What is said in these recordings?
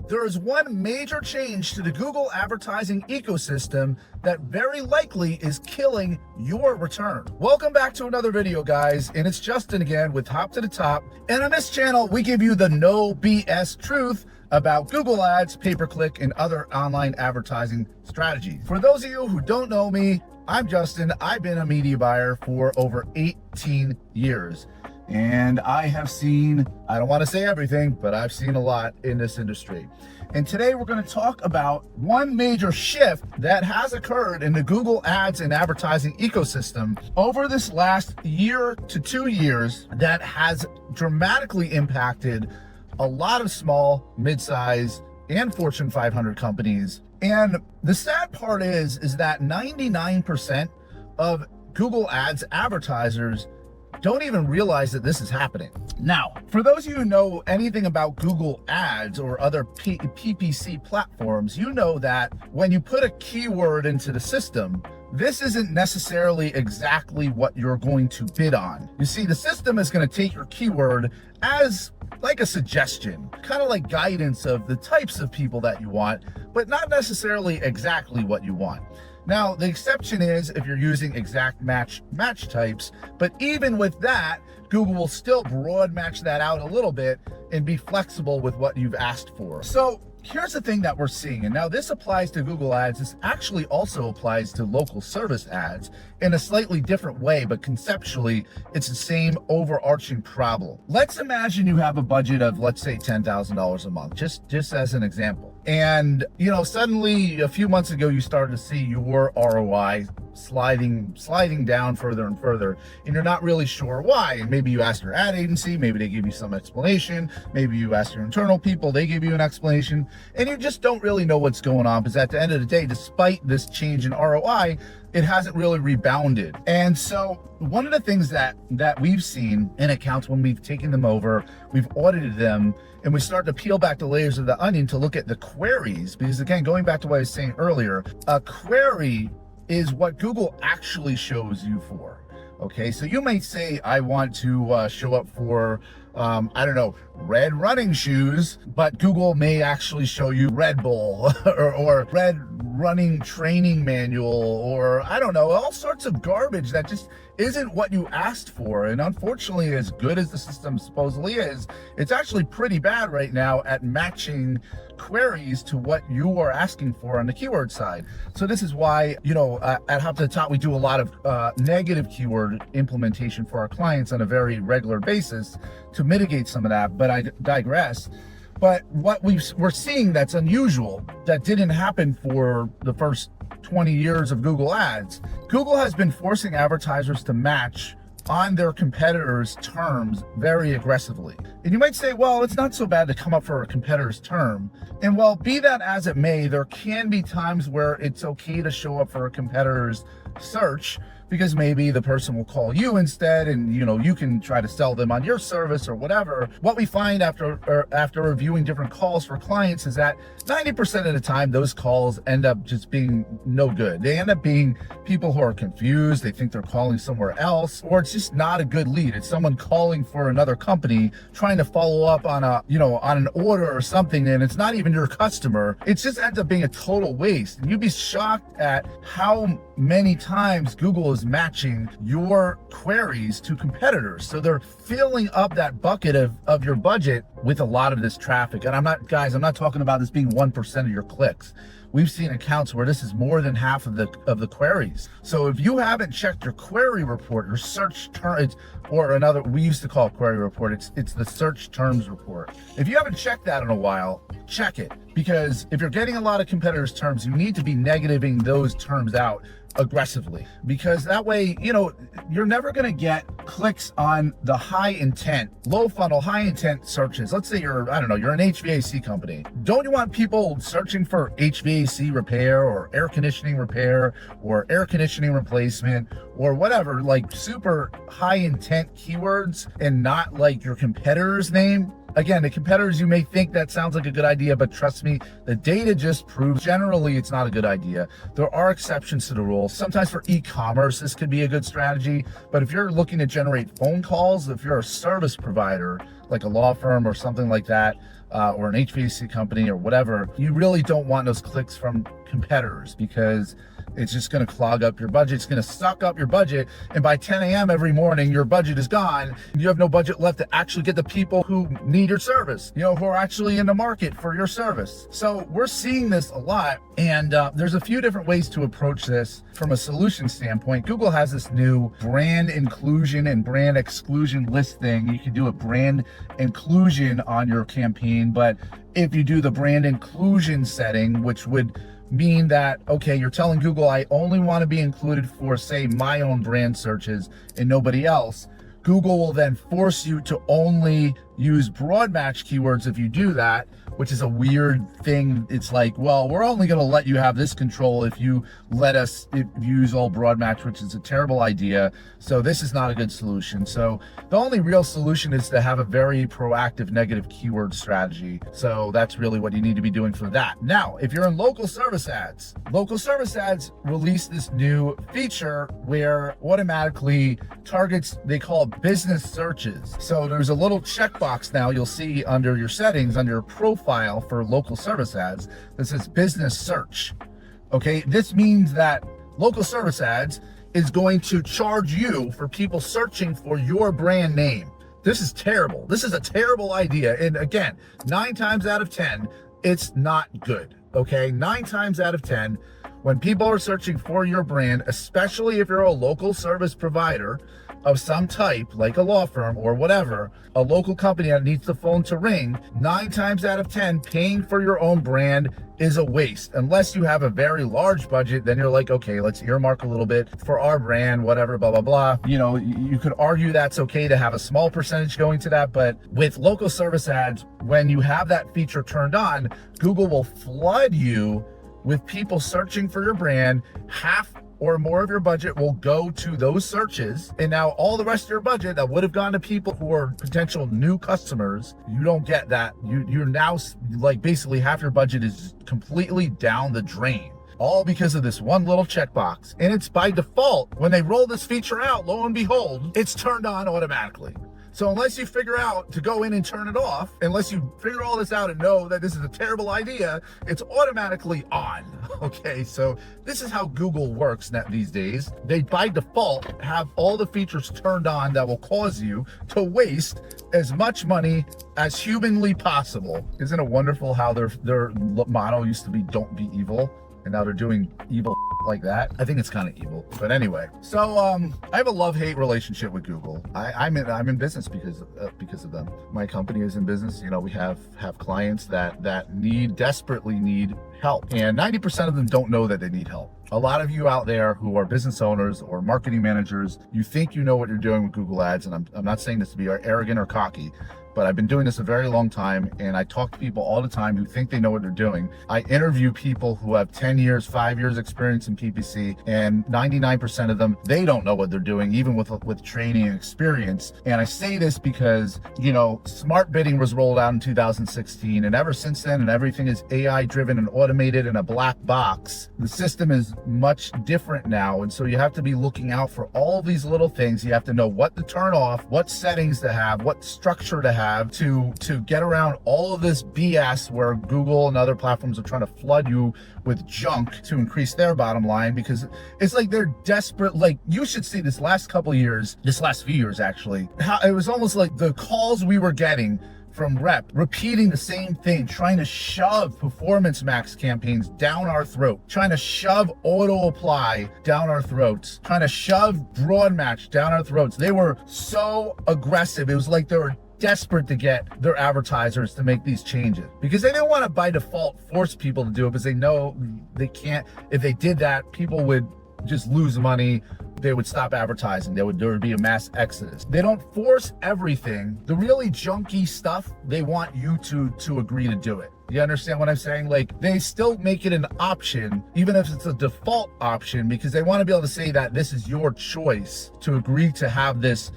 There is one major change to the Google advertising ecosystem that very likely is killing your return. Welcome back to another video, guys, and it's Justin again with Hop to the Top. And on this channel, we give you the no BS truth about Google Ads, pay-per-click, and other online advertising strategies. For those of you who don't know me, I'm Justin. I've been a media buyer for over 18 years. And I have seen, I don't want to say everything, but I've seen a lot in this industry. And today we're going to talk about one major shift that has occurred in the Google Ads and advertising ecosystem over this last year to 2 years that has dramatically impacted a lot of small, mid-size, and Fortune 500 companies. And the sad part is that 99% of Google Ads advertisers don't even realize that this is happening. Now, for those of you who know anything about Google Ads or other PPC platforms, you know that when you put a keyword into the system, this isn't necessarily exactly what you're going to bid on. You see, the system is going to take your keyword as like a suggestion, kind of like guidance of the types of people that you want, but not necessarily exactly what you want. Now, the exception is if you're using exact match types, but even with that, Google will still broad match that out a little bit and be flexible with what you've asked for. So here's the thing that we're seeing, and now this applies to Google Ads. This actually also applies to local service ads in a slightly different way, but conceptually, it's the same overarching problem. Let's imagine you have a budget of, let's say, $10,000 a month, just as an example. And, you know, suddenly a few months ago, you started to see your ROI sliding down further and further, and you're not really sure why. And maybe you asked your ad agency, maybe they give you some explanation, maybe you asked your internal people, they give you an explanation, and you just don't really know what's going on, because at the end of the day, despite this change in ROI, it hasn't really rebounded. And so one of the things that we've seen in accounts when we've taken them over, we've audited them, and we start to peel back the layers of the onion to look at the queries, because again, going back to what I was saying earlier, a query is what Google actually shows you for. Okay, so you might say, I want to show up for, I don't know, red running shoes, but Google may actually show you Red Bull or red running training manual, or I don't know, all sorts of garbage that just isn't what you asked for. And unfortunately, as good as the system supposedly is, it's actually pretty bad right now at matching queries to what you are asking for on the keyword side. So this is why, you know, at Hop to the Top, we do a lot of negative keyword implementation for our clients on a very regular basis to mitigate some of that, but I digress. But what we're seeing that's unusual, that didn't happen for the first 20 years of Google Ads, Google has been forcing advertisers to match on their competitors' terms very aggressively. And you might say, well, it's not so bad to come up for a competitor's term. And well, be that as it may, there can be times where it's okay to show up for a competitor's search, because maybe the person will call you instead, and you know, you can try to sell them on your service or whatever. What we find after reviewing different calls for clients is that 90% of the time those calls end up just being no good. They end up being people who are confused, they think they're calling somewhere else, or it's just not a good lead. It's someone calling for another company trying to follow up on on an order or something, and it's not even your customer. It just ends up being a total waste. And you'd be shocked at how many times Google is matching your queries to competitors. So they're filling up that bucket of your budget with a lot of this traffic. And I'm not talking about this being 1% of your clicks. We've seen accounts where this is more than half of the queries. So if you haven't checked your query report, your search terms, or another, we used to call it query report, it's the search terms report. If you haven't checked that in a while, check it. Because if you're getting a lot of competitors' terms, you need to be negativing those terms out aggressively, because that way, you know, you're never going to get clicks on the high intent, low funnel, high intent searches. Let's say you're an HVAC company. Don't you want people searching for HVAC repair or air conditioning repair or air conditioning replacement or whatever, like super high intent keywords, and not like your competitor's name? Again, the competitors, you may think that sounds like a good idea, but trust me, the data just proves generally it's not a good idea. There are exceptions to the rule. Sometimes for e-commerce, this could be a good strategy, but if you're looking to generate phone calls, if you're a service provider, like a law firm or something like that, or an HVAC company or whatever, you really don't want those clicks from competitors because it's just going to clog up your budget. It's going to suck up your budget. And by 10 a.m. every morning, your budget is gone. You have no budget left to actually get the people who need your service, who are actually in the market for your service. So we're seeing this a lot. And there's a few different ways to approach this from a solution standpoint. Google has this new brand inclusion and brand exclusion list thing. You can do a brand inclusion on your campaign, but if you do the brand inclusion setting, which would mean that, okay, you're telling Google, I only want to be included for, say, my own brand searches and nobody else, Google will then force you to only use broad match keywords if you do that, which is a weird thing. It's like, well, we're only going to let you have this control if you let us use all broad match, which is a terrible idea. So this is not a good solution. So the only real solution is to have a very proactive negative keyword strategy. So that's really what you need to be doing for that. Now, if you're in local service ads released this new feature where automatically targets, they call it business searches. So there's a little checkbox now you'll see under your settings, under your profile for local service ads that says business search. Okay, this means that local service ads is going to charge you for people searching for your brand name. This is terrible. This is a terrible idea. And again, 9 times out of 10, it's not good. Okay, 9 times out of 10, when people are searching for your brand, especially if you're a local service provider of some type, like a law firm or whatever, a local company that needs the phone to ring, 9 times out of 10, paying for your own brand is a waste. Unless you have a very large budget, then you're like, okay, let's earmark a little bit for our brand, whatever, blah, blah, blah. You could argue that's okay to have a small percentage going to that, but with local service ads, when you have that feature turned on, Google will flood you with people searching for your brand. Half or more of your budget will go to those searches. And now all the rest of your budget that would have gone to people who are potential new customers, you don't get that. You're now like basically half your budget is completely down the drain. All because of this one little checkbox. And it's by default, when they roll this feature out, lo and behold, it's turned on automatically. So unless you figure out to go in and turn it off, unless you figure all this out and know that this is a terrible idea, it's automatically on. Okay, so this is how Google works these days. They by default have all the features turned on that will cause you to waste as much money as humanly possible. Isn't it wonderful how their motto used to be "Don't be evil," and now they're doing evil like that? I think it's kind of evil, but anyway. So I have a love-hate relationship with Google. I'm in business because of them. My company is in business. We have clients that desperately need help, and 90% of them don't know that they need help. A lot of you out there who are business owners or marketing managers, you think you know what you're doing with Google Ads, and I'm not saying this to be arrogant or cocky, but I've been doing this a very long time, and I talk to people all the time who think they know what they're doing. I interview people who have 10 years, 5 years experience in PPC, and 99% of them, they don't know what they're doing, even with training and experience. And I say this because, smart bidding was rolled out in 2016, and ever since then, and everything is AI driven and automated in a black box. The system is much different now, and so you have to be looking out for all these little things. You have to know what to turn off, what settings to have, what structure to have to get around all of this BS where Google and other platforms are trying to flood you with junk to increase their bottom line, because it's like they're desperate. Like, you should see this last few years actually, how it was almost like the calls we were getting from repeating the same thing, trying to shove performance max campaigns down our throat, trying to shove auto apply down our throats, trying to shove broad match down our throats. They were so aggressive. It was like they were desperate to get their advertisers to make these changes, because they didn't want to by default force people to do it, because they know they can't. If they did that, people would just lose money. They would stop advertising. There would be a mass exodus. They don't force everything. The really junky stuff, they want you to agree to do it. You understand what I'm saying? Like, they still make it an option, even if it's a default option, because they want to be able to say that this is your choice to agree to have this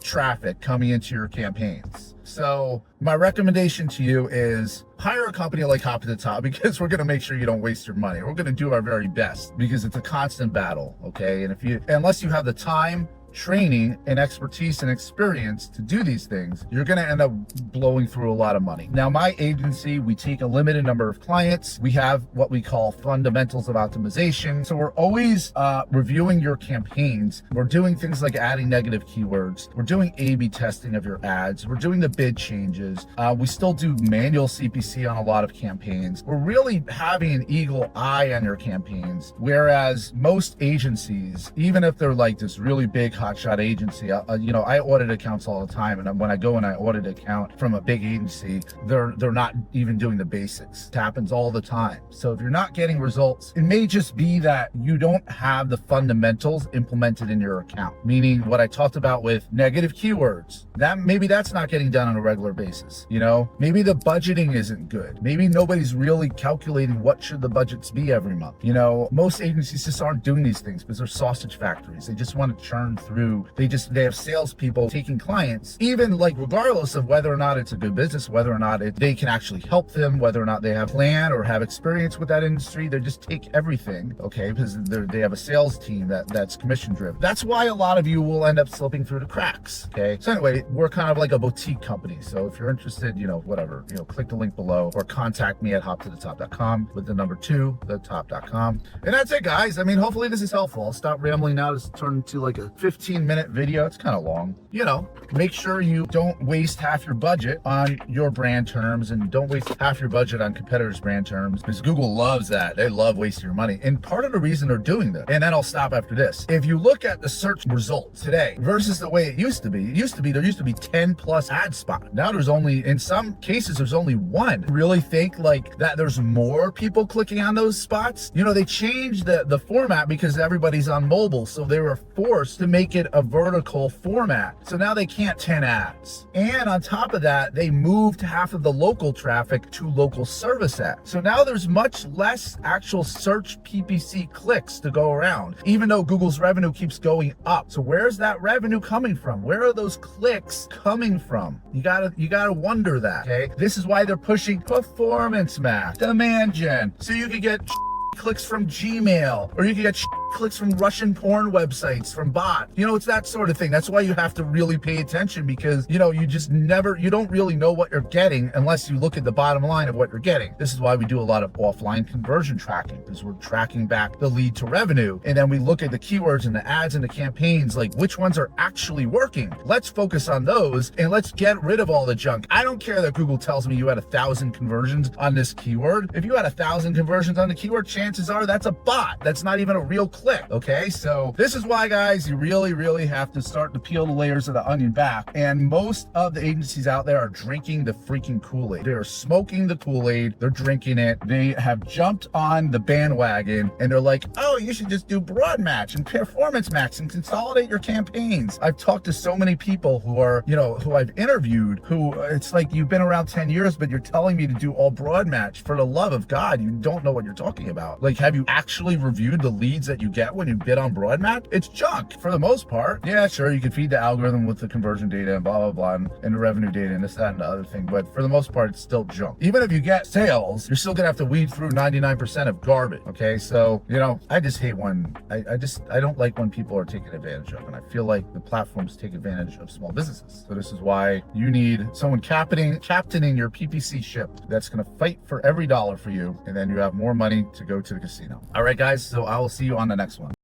traffic coming into your campaigns. So my recommendation to you is hire a company like Hop to the Top, because we're going to make sure you don't waste your money. We're going to do our very best, because it's a constant battle. Okay. And unless you have the time training and expertise and experience to do these things, you're going to end up blowing through a lot of money. Now, my agency, we take a limited number of clients. We have what we call fundamentals of optimization. So we're always reviewing your campaigns. We're doing things like adding negative keywords. We're doing A/B testing of your ads. We're doing the bid changes. We still do manual CPC on a lot of campaigns. We're really having an eagle eye on your campaigns. Whereas most agencies, even if they're like this really big hotshot agency, I audit accounts all the time. And when I go and I audit an account from a big agency, they're not even doing the basics. It happens all the time. So if you're not getting results, it may just be that you don't have the fundamentals implemented in your account. Meaning what I talked about with negative keywords, that maybe that's not getting done on a regular basis. Maybe the budgeting isn't good. Maybe nobody's really calculating what should the budgets be every month. Most agencies just aren't doing these things because they're sausage factories. They just want to churn through. They have salespeople taking clients, even like regardless of whether or not it's a good business, whether or not they can actually help them, whether or not they have plan or have experience with that industry. They just take everything, okay, because they have a sales team that's commission driven. That's why a lot of you will end up slipping through the cracks, okay? So anyway, we're kind of like a boutique company. So if you're interested, whatever, click the link below or contact me at hoptothetop.com with the number 2, thetop.com. And that's it, guys. I mean, hopefully this is helpful. I'll stop rambling now. This turned into like a 15-minute video. It's kind of long. Make sure you don't waste half your budget on your brand terms and don't waste half your budget on competitors' brand terms, because Google loves that. They love wasting your money. And part of the reason they're doing that, and then I'll stop after this. If you look at the search results today versus the way it used to be, there used to be 10 plus ad spots. Now there's only, in some cases, there's only one. Really think like that there's more people clicking on those spots? They changed the format because everybody's on mobile. So they were forced to make it a vertical format. So now they can't 10 ads. And on top of that, they moved half of the local traffic to local service ads. So now there's much less actual search PPC clicks to go around, even though Google's revenue keeps going up. So where's that revenue coming from? Where are those clicks coming from? You gotta wonder that, okay? This is why they're pushing performance math, demand gen, so you can get clicks from Gmail, or you can get clicks from Russian porn websites, from bot. It's that sort of thing. That's why you have to really pay attention, because you don't really know what you're getting unless you look at the bottom line of what you're getting. This is why we do a lot of offline conversion tracking, because we're tracking back the lead to revenue. And then we look at the keywords and the ads and the campaigns, like which ones are actually working. Let's focus on those and let's get rid of all the junk. I don't care that Google tells me you had 1,000 conversions on this keyword. If you had 1,000 conversions on the keyword, chances are that's a bot. That's not even a real click. Okay, so this is why, guys, you really have to start to peel the layers of the onion back. And most of the agencies out there are drinking the freaking Kool-Aid. They're smoking the Kool-Aid. They're drinking it. They have jumped on the bandwagon and they're like, oh, you should just do broad match and performance match and consolidate your campaigns. I've talked to so many people who are, who I've interviewed, who it's like, you've been around 10 years, but you're telling me to do all broad match. For the love of God, you don't know what you're talking about. Like, have you actually reviewed the leads that you get when you bid on broad match? It's junk for the most part. Yeah, sure, you can feed the algorithm with the conversion data and blah, blah, blah, and the revenue data and this, that, and the other thing. But for the most part, it's still junk. Even if you get sales, you're still gonna have to weed through 99% of garbage. Okay, so, I just hate when, I don't like when people are taken advantage of. And I feel like the platforms take advantage of small businesses. So this is why you need someone captaining your PPC ship that's gonna fight for every dollar for you. And then you have more money to go to the casino. All right, guys, so I will see you on the next one.